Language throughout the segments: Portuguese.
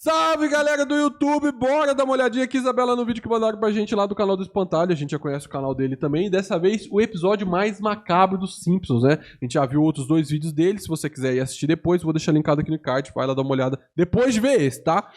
Salve, galera do YouTube! Bora dar uma olhadinha aqui, Isabela, no vídeo que mandaram pra gente lá do canal do Espantalho. A gente já conhece o canal dele também. E dessa vez, o episódio mais macabro dos Simpsons, né? A gente já viu outros dois vídeos dele. Se você quiser ir assistir depois, vou deixar linkado aqui no card. Vai lá dar uma olhada depois de ver esse, tá?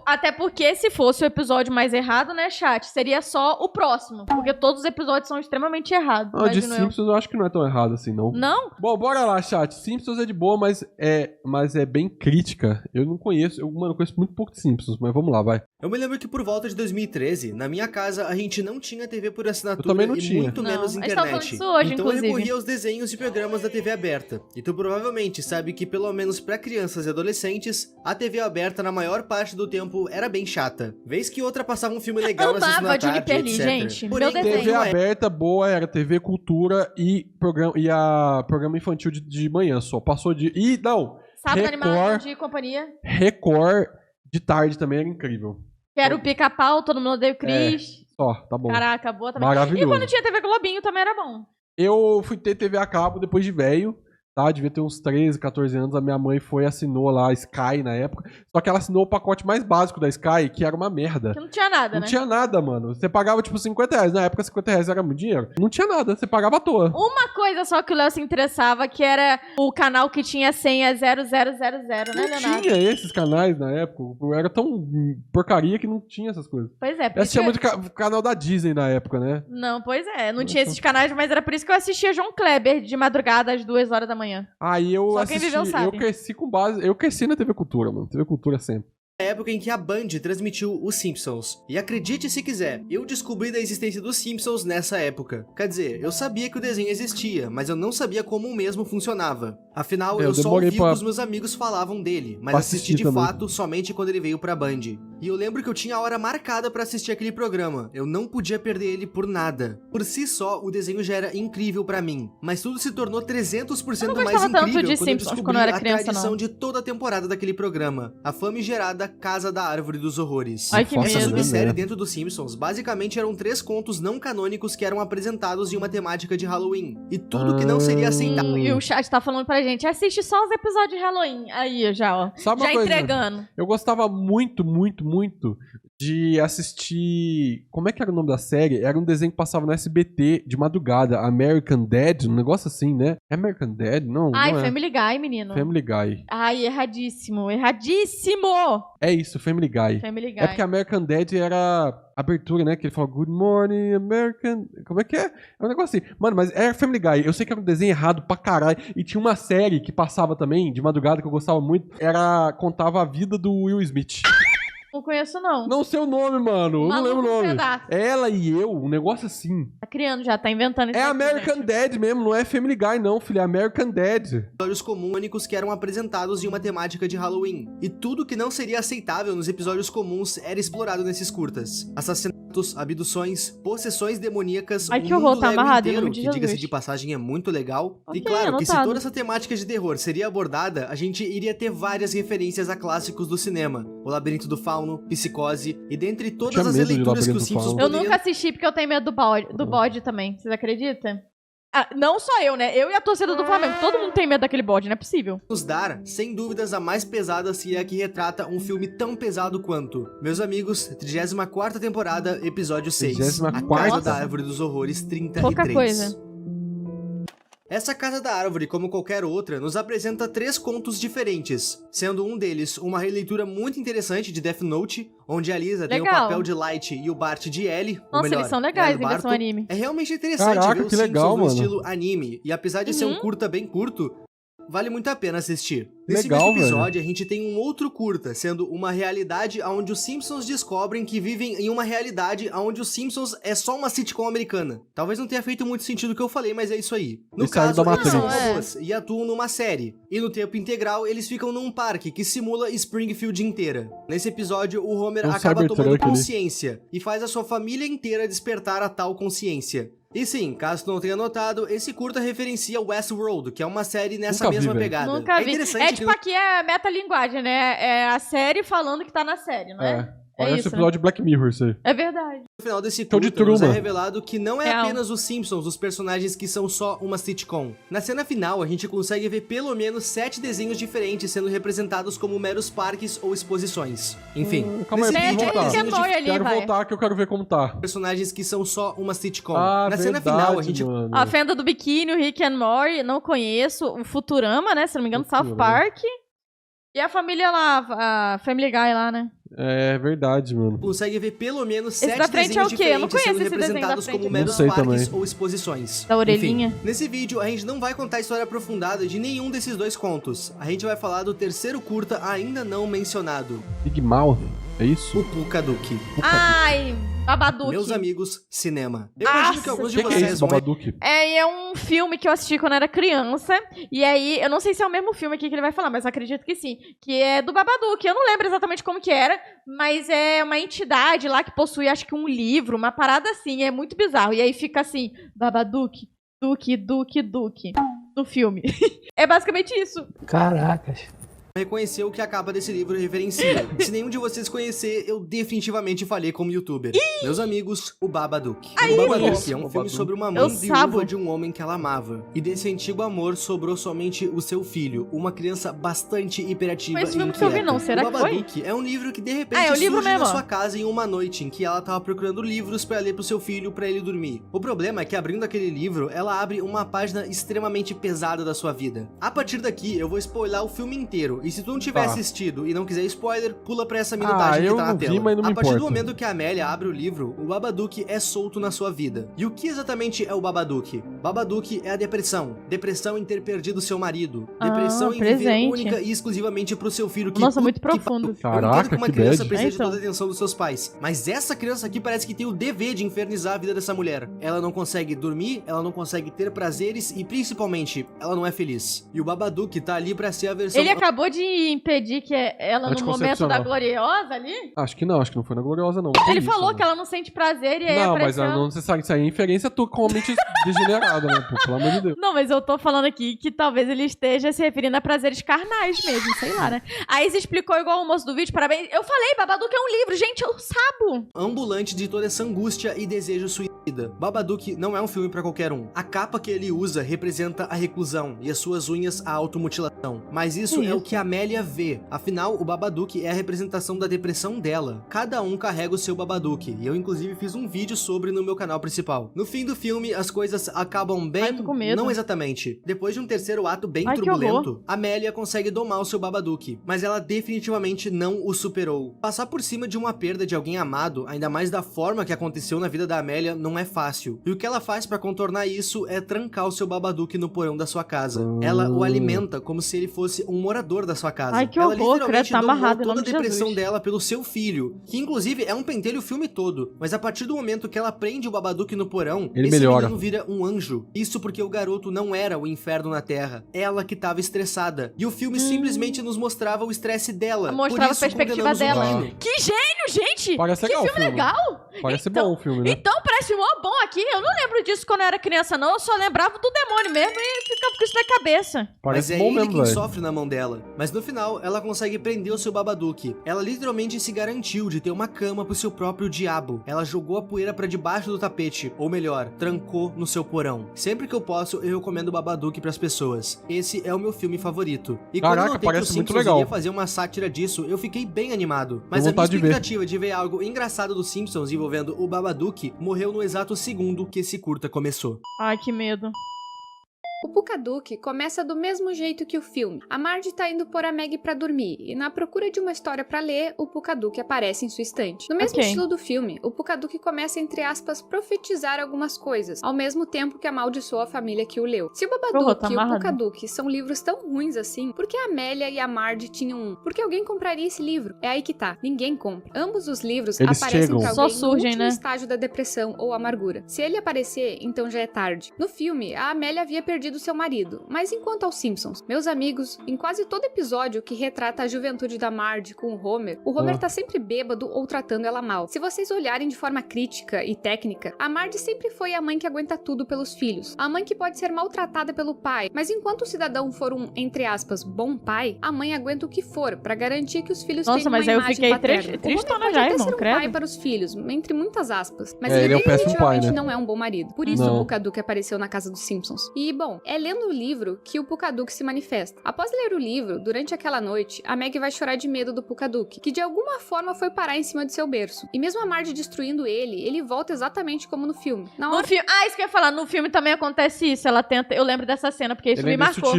Até porque se fosse o episódio mais errado, né, chat? Seria só o próximo. Porque todos os episódios são extremamente errados. De Simpsons eu acho que não é tão errado assim, não. Não? Bom, bora lá, chat. Simpsons é de boa, mas é bem crítica. Eu não conheço. Eu conheço muito pouco de Simpsons, mas vamos lá, vai. Eu me lembro que por volta de 2013, na minha casa, a gente não tinha TV por assinatura eu também não e tinha. muito menos internet. A gente tá falando disso hoje, então inclusive. eu recorria aos desenhos e programas da TV aberta. E tu provavelmente sabe que, pelo menos pra crianças e adolescentes, a TV aberta na maior parte do tempo era bem chata. Vez que outra passava um filme legal na sessão da tarde, Perli, etc. gente. Porém, Meu desenho. TV aberta boa era TV Cultura e programa infantil de manhã só. Passou de... Sábado animado de companhia. Record de tarde também era incrível. Quero o Pica-Pau, Todo Mundo Odeia o Chris. Só, tá bom. Caraca, boa também. Maravilhoso. E quando tinha TV Globinho também era bom. Eu fui ter TV a cabo depois de velho, tá? Devia ter uns 13, 14 anos. A minha mãe assinou lá a Sky na época. Só que ela assinou o pacote mais básico da Sky, que era uma merda. Que não tinha nada, né? Não tinha nada, mano. Você pagava, tipo, R$50. Na época, R$50 era muito dinheiro. Não tinha nada, você pagava à toa. Uma coisa só que o Léo se interessava, que era o canal que tinha senha 0000, né, Leonardo? Não tinha esses canais na época. Era tão porcaria que não tinha essas coisas. Pois é. Eu assistia muito canal da Disney na época, né? Não, pois é. Não tinha esses canais, mas era por isso que eu assistia João Kleber de madrugada às 2 horas da manhã. Aí eu Só quem viveu sabe. Eu cresci com base... Eu cresci na TV Cultura, mano. TV Cultura sempre. Na época em que a Band transmitiu os Simpsons. E acredite se quiser, eu descobri da existência dos Simpsons nessa época. Quer dizer, eu sabia que o desenho existia, mas eu não sabia como o mesmo funcionava. Afinal, eu só ouvi o que os meus amigos falavam dele, mas assisti de fato somente quando ele veio pra Band. E eu lembro que eu tinha a hora marcada pra assistir aquele programa. Eu não podia perder ele por nada. Por si só, o desenho já era incrível pra mim. Mas tudo se tornou 300% mais incrível quando eu descobri a tradição de toda a temporada daquele programa. A famigerada Casa da Árvore dos Horrores. Ai, que medo. Essa subsérie dentro dos Simpsons basicamente eram 3 contos não canônicos que eram apresentados em uma temática de Halloween. E tudo que não seria aceitável. E o chat tá falando pra gente, assiste só os episódios de Halloween. Aí, já, ó. Sabe já uma coisa? entregando. Eu gostava muito de assistir... Como é que era o nome da série? Era um desenho que passava no SBT de madrugada. American Dad, um negócio assim, né? American Dad? Não, Ai, não é. Family Guy, menino. Family Guy. Ai, erradíssimo. Erradíssimo! É isso, Family Guy. Family Guy. É porque American Dad era a abertura, né? Que ele fala Good Morning, American... Como é que é? É um negócio assim. Mano, mas era Family Guy. Eu sei que era um desenho errado pra caralho. E tinha uma série que passava também, de madrugada, que eu gostava muito. Contava a vida do Will Smith. Não conheço, não. Não sei o nome, mano. Eu não lembro o nome. Pedaço. Ela e eu, um negócio assim. Tá criando já, tá inventando isso. É American Dad mesmo, não é Family Guy não, filho. É American Dad. Episódios comuns que eram apresentados em uma temática de Halloween. E tudo que não seria aceitável nos episódios comuns era explorado nesses curtas. Assassinatos, abduções, possessões demoníacas, Ai, que horror, tá amarrado em nome de que, diga-se Jesus. de passagem, é muito legal. Ok, E claro, que se anotado. toda essa temática de terror seria abordada, a gente iria ter várias referências a clássicos do cinema. O Labirinto do Fauno, Psicose, e dentre todas as releituras que os Simpsons Eu nunca assisti porque eu tenho medo do bode também. Vocês acreditam? Ah, não só eu, né? Eu e a torcida do Flamengo. Todo mundo tem medo daquele bode, não é possível. Nos dar, sem dúvidas, a mais pesada se é a que retrata um filme tão pesado quanto. Meus amigos, 34ª temporada, episódio 6. A Casa da Árvore dos Horrores 33. Pouca coisa. Essa Casa da Árvore, como qualquer outra, nos apresenta 3 contos diferentes, sendo um deles uma releitura muito interessante de Death Note, onde a Lisa tem o papel de Light e o Bart de Ellie. Nossa, eles são legais em versão anime. É realmente interessante ver os Simpsons no estilo anime, e apesar de ser um curta bem curto, vale muito a pena assistir. Nesse mesmo episódio, a gente tem um outro curta, sendo uma realidade onde os Simpsons descobrem que vivem em uma realidade onde os Simpsons é só uma sitcom americana. Talvez não tenha feito muito sentido o que eu falei, mas é isso aí. No caso, eles são robôs e atuam numa série. E no tempo integral, eles ficam num parque que simula Springfield inteira. Nesse episódio, o Homer acaba tomando consciência e faz a sua família inteira despertar a tal consciência. E sim, caso tu não tenha notado, esse curta referencia Westworld, que é uma série nessa mesma pegada. Nunca vi. É tipo aqui é metalinguagem, né? É a série falando que tá na série, não é? Parece o episódio de Black Mirror, isso aí. É verdade. No final desse curta, nos é revelado que não é apenas os Simpsons os personagens que são só uma sitcom. Na cena final, a gente consegue ver pelo menos 7 desenhos diferentes sendo representados como meros parques ou exposições. Enfim, calma aí, quero voltar que eu quero ver como tá. Personagens que são só uma sitcom. Na cena final, a gente... Mano. A Fenda do Biquíni, o Rick and Morty, não conheço. O Futurama, né? Se não me engano, South Park. E a família lá, a Family Guy lá, né? É verdade, mano. Consegue ver pelo menos 7 da frente desenhos é o quê? Eu não diferentes conheço sendo esse desenho representados da frente. como meros parques ou exposições. Da orelhinha. Enfim, nesse vídeo, a gente não vai contar a história aprofundada de nenhum desses dois contos. A gente vai falar do terceiro curta ainda não mencionado. Big Mouth, é isso? O Pukaduke. Ai, Babadook. Meus amigos, cinema. Eu imagino que alguns de vocês é isso, Babadook? É um filme que eu assisti quando era criança. E aí, eu não sei se é o mesmo filme aqui que ele vai falar, mas acredito que sim. Que é do Babadook. Eu não lembro exatamente como que era, mas é uma entidade lá que possui, acho que um livro, uma parada assim. É muito bizarro. E aí fica assim, Babadook, Duque, no filme. É basicamente isso. Caracas. Reconheceu o que a capa desse livro referencia. Se nenhum de vocês conhecer, eu definitivamente falhei como youtuber. Meus amigos, o Babadook. O Babadook é um filme sobre uma mãe viúva de um homem que ela amava. E desse antigo amor sobrou somente o seu filho, uma criança bastante hiperativa e inquieta. Será o Babadook é um livro que de repente surge na sua casa em uma noite em que ela tava procurando livros pra ler pro seu filho pra ele dormir. O problema é que abrindo aquele livro, ela abre uma página extremamente pesada da sua vida. A partir daqui, eu vou spoiler o filme inteiro. E se tu não tiver assistido e não quiser spoiler, pula pra essa minutagem que tá na tela. A partir do momento que a Amélia abre o livro, o Babadook é solto na sua vida. E o que exatamente é o Babadook? Babadook é a depressão. Depressão em ter perdido seu marido. Depressão em viver única e exclusivamente pro seu filho. Nossa, muito profundo. Caraca, que uma criança precisa de toda a atenção dos seus pais. Mas essa criança aqui parece que tem o dever de infernizar a vida dessa mulher. Ela não consegue dormir, ela não consegue ter prazeres e principalmente, ela não é feliz. E o Babadook tá ali pra ser a versão... Ele acabou de impedir que ela no momento da Gloriosa ali? Acho que não foi na Gloriosa, não. Ele falou que ela não sente prazer e aí não, apareceu... Não, mas não necessariamente isso aí é inferência totalmente degenerada, né? Pelo amor de Deus. Não, mas eu tô falando aqui que talvez ele esteja se referindo a prazeres carnais mesmo, sei lá, né? Aí você explicou igual o moço do vídeo, parabéns. Eu falei, Babadook é um livro, gente, eu sabo. Ambulante de toda essa angústia e desejo suicida. Babadook não é um filme pra qualquer um. A capa que ele usa representa a reclusão e as suas unhas a automutilação. Mas isso é o que a Amélia vê. Afinal, o Babadook é a representação da depressão dela. Cada um carrega o seu Babadook, e eu inclusive fiz um vídeo sobre no meu canal principal. No fim do filme, as coisas acabam bem... Não exatamente. Depois de um terceiro ato bem turbulento, Amélia consegue domar o seu Babadook, mas ela definitivamente não o superou. Passar por cima de uma perda de alguém amado, ainda mais da forma que aconteceu na vida da Amélia, não é fácil. E o que ela faz pra contornar isso é trancar o seu Babadook no porão da sua casa. Ela o alimenta como se ele fosse um morador da sua casa. Ai, que horror, ela literalmente tá amarrado, toda a depressão dela pelo seu filho, que inclusive é um pentelho o filme todo, mas a partir do momento que ela prende o Babadook no porão, esse menino vira um anjo. Isso porque o garoto não era o inferno na Terra, ela que tava estressada. E o filme simplesmente nos mostrava o estresse dela. Mostrava a perspectiva dela. Que gênio, gente! Parece legal, que filme legal! Parece bom o filme, né? Então parece mó bom aqui. Eu não lembro disso quando eu era criança, não. Eu só lembrava do demônio mesmo e ficava com isso na cabeça. Parece bom mesmo, quem sofre na mão dela. Mas no final, ela consegue prender o seu Babadook. Ela literalmente se garantiu de ter uma cama pro seu próprio diabo. Ela jogou a poeira pra debaixo do tapete, ou melhor, trancou no seu porão. Sempre que eu posso, eu recomendo Babadook pras pessoas. Esse é o meu filme favorito. E quando eu notei que o Simpsons iria fazer uma sátira disso, eu fiquei bem animado. Mas a minha expectativa de ver algo engraçado dos Simpsons envolvendo o Babadook morreu no exato segundo que esse curta começou. Ai, que medo. O Pukaduke começa do mesmo jeito que o filme. A Marge tá indo pôr a Maggie pra dormir, e na procura de uma história pra ler, o Pukaduke aparece em sua estante. No mesmo estilo do filme, o Pukaduke começa, entre aspas, profetizar algumas coisas, ao mesmo tempo que amaldiçoa a família que o leu. Se o Babadook e o Pukaduke são livros tão ruins assim, por que a Amélia e a Marge tinham um? Por que alguém compraria esse livro? É aí que tá, ninguém compra. Ambos os livros aparecem pra alguém no último estágio da depressão ou amargura. Se ele aparecer, então já é tarde. No filme, a Amélia havia perdido do seu marido. Mas enquanto aos Simpsons, meus amigos, em quase todo episódio que retrata a juventude da Marge com o Homer tá sempre bêbado ou tratando ela mal. Se vocês olharem de forma crítica e técnica, a Marge sempre foi a mãe que aguenta tudo pelos filhos. A mãe que pode ser maltratada pelo pai, mas enquanto o cidadão for um, entre aspas, bom pai, a mãe aguenta o que for pra garantir que os filhos tenham uma imagem paterna. Nossa, mas aí eu fiquei tristona já, irmão, ser um credo. pai para os filhos, entre muitas aspas. Mas ele é um péssimo pai, né? não é um bom marido. Por isso o Pukaduke apareceu na casa dos Simpsons. E, bom, é lendo o livro que o Pukaduke se manifesta. Após ler o livro, durante aquela noite, a Maggie vai chorar de medo do Pukaduke, que de alguma forma foi parar em cima de seu berço. E mesmo a Marge destruindo ele volta exatamente como no filme. Isso que eu ia falar, no filme também acontece isso. Ela tenta, eu lembro dessa cena, porque isso me marcou.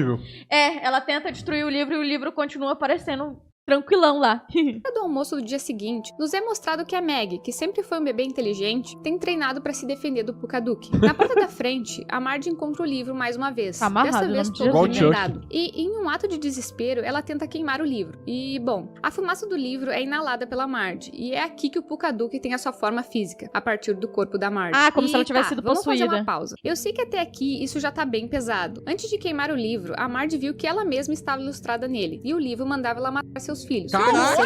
Ela tenta destruir o livro e o livro continua aparecendo tranquilão lá. Do almoço do dia seguinte, nos é mostrado que a Maggie, que sempre foi um bebê inteligente, tem treinado pra se defender do Pukaduke. Na porta da frente, a Marge encontra o livro mais uma vez. Tá amarrado, dessa vez todo remendado. E em um ato de desespero, ela tenta queimar o livro. E, bom, a fumaça do livro é inalada pela Marge. E é aqui que o Pukaduke tem a sua forma física, a partir do corpo da Marge. Como se ela tivesse sido possuída. Vamos fazer uma pausa. Eu sei que até aqui isso já tá bem pesado. Antes de queimar o livro, a Marge viu que ela mesma estava ilustrada nele. E o livro mandava ela matar seus filhos. Caraca!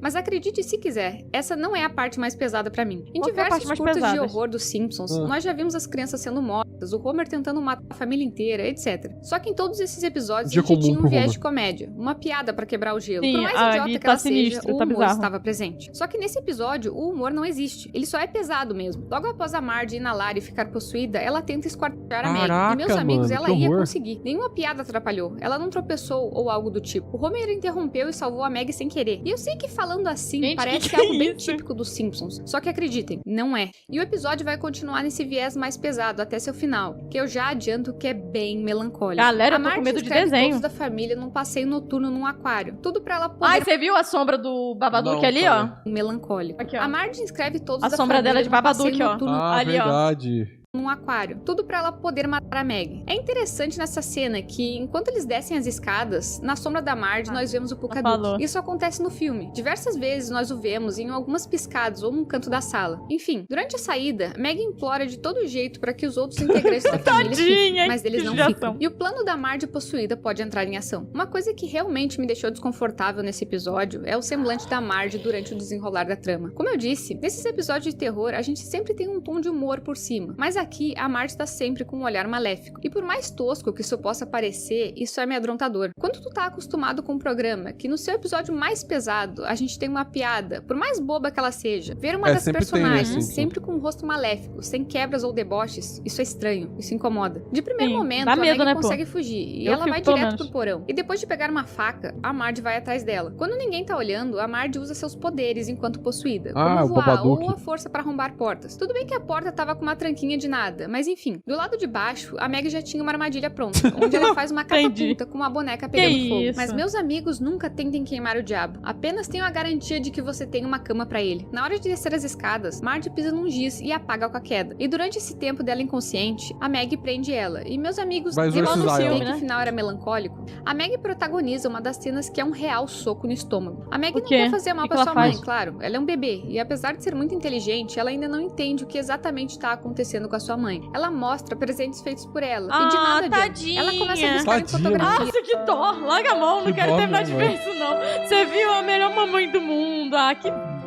Mas acredite se quiser, essa não é a parte mais pesada pra mim. Em diversos curtas de horror dos Simpsons, nós já vimos as crianças sendo mortas, o Homer tentando matar a família inteira, etc. Só que em todos esses episódios a gente tinha um viés de comédia, uma piada pra quebrar o gelo. Sim, por mais idiota que ela seja, o humor estava presente. Só que nesse episódio, o humor não existe. Ele só é pesado mesmo. Logo após a Marge inalar e ficar possuída, ela tenta esquartejar a Maggie. E meus amigos, ela ia conseguir. Nenhuma piada atrapalhou. Ela não tropeçou ou algo do tipo. O Homer interrompeu e salvou a Maggie sem querer. E eu sei que falando assim, gente, parece algo bem típico dos Simpsons. Só que acreditem, não é. E o episódio vai continuar nesse viés mais pesado até seu final, que eu já adianto que é bem melancólico. Galera, eu tô com medo de desenho. Todos da família num passeio noturno num aquário. Tudo pra ela poder... Você viu a sombra do Babadook ali, ó? Melancólico. Aqui, ó. A Marge inscreve todos a da sombra família dela de Babadook, ó. Ali, verdade. Num aquário. Tudo pra ela poder matar a Maggie. É interessante nessa cena que, enquanto eles descem as escadas, na sombra da Marge nós vemos o Pukaduke. Isso acontece no filme. Diversas vezes nós o vemos em algumas piscadas ou num canto da sala. Enfim, durante a saída, Maggie implora de todo jeito pra que os outros integrantes da família fiquem, mas eles não ficam. E o plano da Marge possuída pode entrar em ação. Uma coisa que realmente me deixou desconfortável nesse episódio é o semblante da Marge durante o desenrolar da trama. Como eu disse, nesses episódios de terror, a gente sempre tem um tom de humor por cima, mas aqui a Marge tá sempre com um olhar maléfico. E por mais tosco que isso possa parecer, isso é amedrontador. Quando tu tá acostumado com um programa que no seu episódio mais pesado a gente tem uma piada, por mais boba que ela seja, ver uma das personagens sempre com um rosto maléfico, sem quebras ou deboches, isso é estranho, isso incomoda. De primeiro momento, a Maggie consegue fugir e ela vai direto pro porão. E depois de pegar uma faca, a Marge vai atrás dela. Quando ninguém tá olhando, a Marge usa seus poderes enquanto possuída, como voar ou a força pra arrombar portas. Tudo bem que a porta tava com uma tranquinha de nada, mas enfim, do lado de baixo, a Maggie já tinha uma armadilha pronta, onde ela faz uma catapulta com uma boneca pegando fogo. Mas meus amigos, nunca tentem queimar o diabo. Apenas tenham a garantia de que você tem uma cama pra ele. Na hora de descer as escadas, Marge pisa num giz e apaga com a queda. E durante esse tempo dela inconsciente, a Maggie prende ela. E meus amigos, igual no filme, que o final era melancólico, a Maggie protagoniza uma das cenas que é um real soco no estômago. A Maggie não quer fazer mal pra sua mãe, claro. Ela é um bebê, e apesar de ser muito inteligente, ela ainda não entende o que exatamente tá acontecendo com a sua mãe. Ela mostra presentes feitos por ela. E de nada tadinha. Ela começa a buscar em fotografia. Nossa, que dó! Larga a mão, não quero terminar de ver isso, não. Você viu a melhor mamãe do mundo.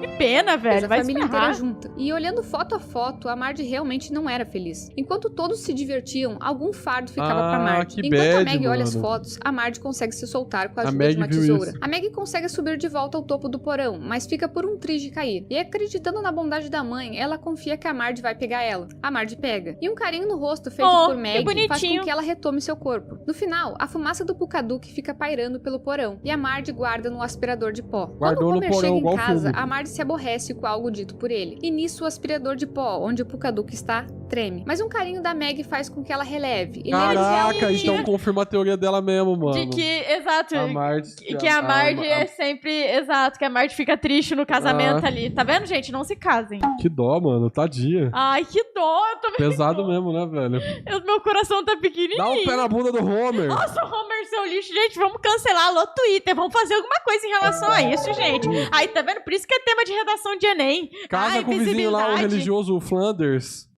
Que pena, velho. Vai a família inteira junta. E olhando foto a foto, a Marge realmente não era feliz. Enquanto todos se divertiam, algum fardo ficava pra Marge. Enquanto a Maggie olha as fotos, a Marge consegue se soltar com a ajuda de uma tesoura. A Maggie consegue subir de volta ao topo do porão, mas fica por um triz de cair. E acreditando na bondade da mãe, ela confia que a Marge vai pegar ela. A Marge pega. E um carinho no rosto feito por Maggie faz com que ela retome seu corpo. No final, a fumaça do Pukaduke fica pairando pelo porão. E a Marge guarda no aspirador de pó. Quando o Homer chega em casa, a Marge se aborrece com algo dito por ele. E nisso o aspirador de pó, onde o Pukaduke está, treme. Mas um carinho da Maggie faz com que ela releve. Caraca, então confirma a teoria dela mesmo, mano. De que, exato, a Marge, que a Marge é sempre, exato, que a Marge fica triste no casamento ali. Tá vendo, gente? Não se casem. Que dó, mano, tadinha. Ai, que dó. Eu tô pesado mesmo, né, velho? Meu coração tá pequenininho. Dá um pé na bunda do Homer. Nossa, Homer, seu lixo. Gente, vamos cancelar alô Twitter. Vamos fazer alguma coisa em relação a isso, gente. Aí, tá vendo? Por isso que é tema de redação de Enem. Casa com o vizinho lá, o religioso Flanders.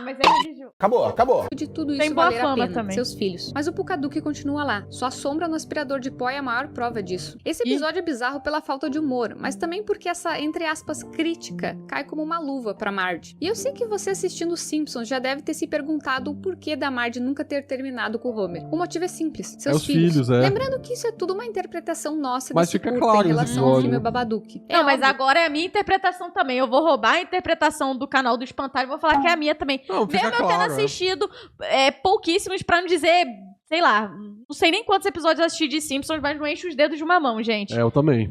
Mas é religioso. Acabou. De tudo isso tem boa valer a fama pena, também. Seus filhos. Mas o Pucaduque continua lá. Sua sombra no aspirador de pó é a maior prova disso. Esse episódio é bizarro pela falta de humor, mas também porque essa, entre aspas, crítica cai como uma luva pra Marge. E eu sei que você assistindo os Simpsons já deve ter se perguntado o porquê da Marge nunca ter terminado com o Homer. O motivo é simples. Seus filhos. Lembrando que isso é tudo uma interpretação nossa desse curta em relação ao filme Babadook. Não, mas agora é a minha interpretação também. Eu vou roubar a interpretação do canal do Espantalho e vou falar que é a minha também. Não, mesmo eu tendo assistido pouquíssimos, pra não dizer, sei lá, não sei nem quantos episódios eu assisti de Simpsons, mas não enche os dedos de uma mão, gente. Eu também.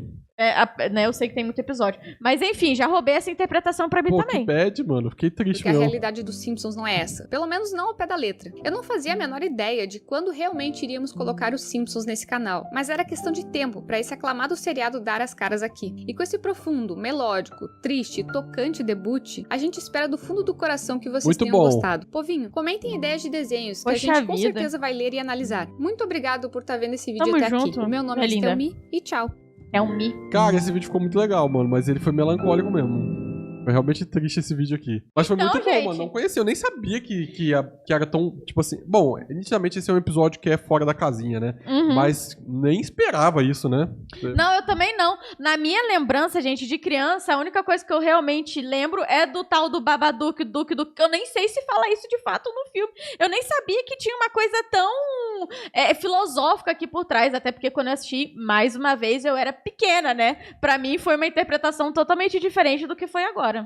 Né, eu sei que tem muito episódio. Mas enfim, já roubei essa interpretação pra mim também. Que bad, mano. Fiquei triste mesmo. Porque a realidade dos Simpsons não é essa. Pelo menos não ao pé da letra. Eu não fazia a menor ideia de quando realmente iríamos colocar os Simpsons nesse canal. Mas era questão de tempo pra esse aclamado seriado dar as caras aqui. E com esse profundo, melódico, triste, tocante debut, a gente espera do fundo do coração que vocês tenham gostado. Povinho, comentem ideias de desenhos que a gente com certeza vai ler e analisar. Muito obrigado por estar vendo esse vídeo até aqui. O meu nome é Estelmi e tchau. É um Mi. Cara, esse vídeo ficou muito legal, mano, mas ele foi melancólico mesmo. Foi realmente triste esse vídeo aqui. Mas foi muito bom, mano. Não conhecia, eu nem sabia que era tão, tipo assim... Bom, inicialmente esse é um episódio que é fora da casinha, né? Mas nem esperava isso, né? Não, eu também não. Na minha lembrança, gente, de criança, a única coisa que eu realmente lembro é do tal do Babadook, Duke, que eu nem sei se fala isso de fato no filme. Eu nem sabia que tinha uma coisa tão filosófica aqui por trás, até porque quando eu assisti, mais uma vez, eu era pequena, né? Pra mim, foi uma interpretação totalmente diferente do que foi agora.